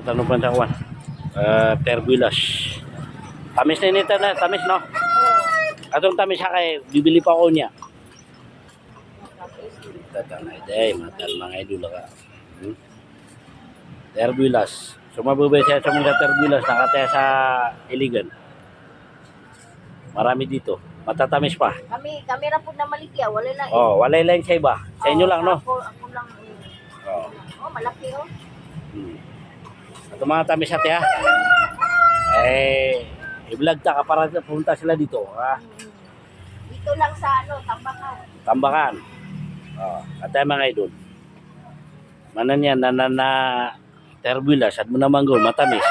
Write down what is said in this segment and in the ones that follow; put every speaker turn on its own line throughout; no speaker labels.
Tanong pa sa kuwan. Terbulas. Tamis na nito na, tamis no? Atong tamis ha kay bibili pa ako niya. Tatangay day, matan mga idol ka. Terbulas. Sumabubay siya sa mga terbulas nakataya sa Iligan. Marami dito. Matatamis pa.
Kami ra pud na maligya, wala na.
Oh, walay lang sa iba. Sa inyo lang no?
Ako lang.
Oh.
Oh, malaki oh.
Ito mga tamis ate ha. I-vlog ta ka para punta sila dito ha.
Dito lang sa Tambakan.
Tambakan. Oh, ate mga idol. Manan yan na terbulas at mo naman gol matamis.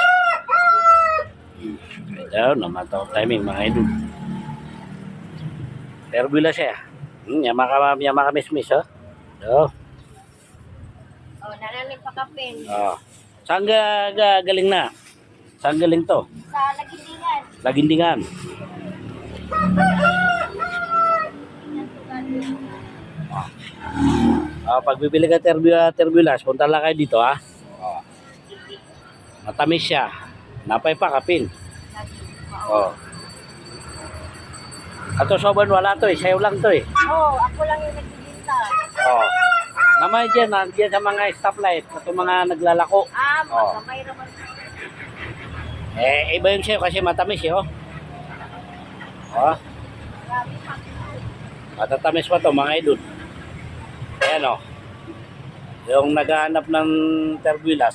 Ito naman to timing mga idol. Terbulas ya. Makamismis ha. Oh.
Oh, nananim pa kapin.
Oh. Saan galing na? Saan galing to?
Sa Lagindingan.
Lagindingan. Pag bibili ka terbulas, punta lang kayo dito ha. Oh. Matamis siya. Napay pa kapin. Oh. Ato soban wala to eh, sayo lang to eh.
Oh, ako lang yung nagbibinta.
Oh. Namay dyan, nandiyan sa mga stoplight, ito mga naglalako.
Magamay naman.
Iba yung sayo kasi matamis eh, oh. Oh. Matatamis pa to mga idol. Ayan oh. Yung naghahanap ng terbulas,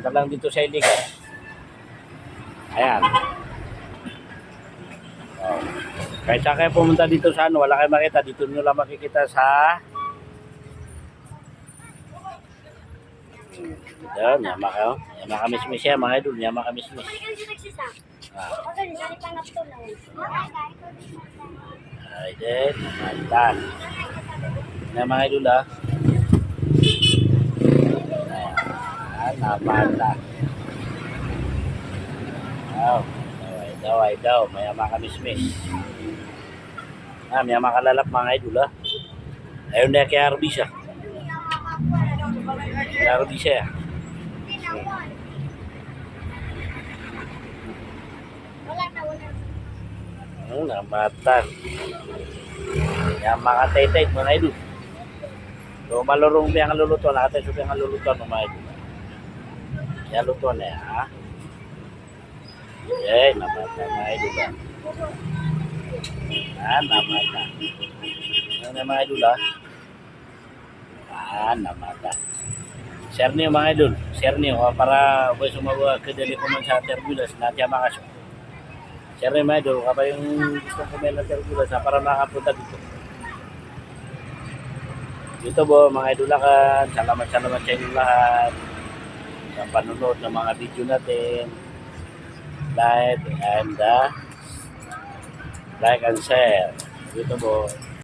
ito lang dito sa Iligan. Ayan. Oh. Kahit saan kayo pumunta dito sa wala kayo makita. Dito nyo lang makikita sa yan, yama kayo. Yama kamismis yan mga idol. Yama kamismis. Ay din, namantan. Yan mga idol ha. Ayan, namantan. Daw. May yama kamismis. May yama kalalap mga idol ha. Ayun na kaya Arbisa. Kaya Arbisa ya. Namatan. Yan mga tay-tay mga idol. So malurong biyang luluto. Nakatay sa biyang luluto mga idol. Yan luto na yan ha. Namatan mga idol ha. Namatan. Yan na mga idol ha. Namatan. Share niyo mga idol. Share niyo para boy sumawa kadali ko man sa terbulas na tiya makasyo. Share niyo mga idol kapag yung gusto kumain ng terbulas para makapunta dito. Dito po mga idolakan. Salamat sa inyong lahat. Sa panunod ng mga video natin. Like and share. Dito po.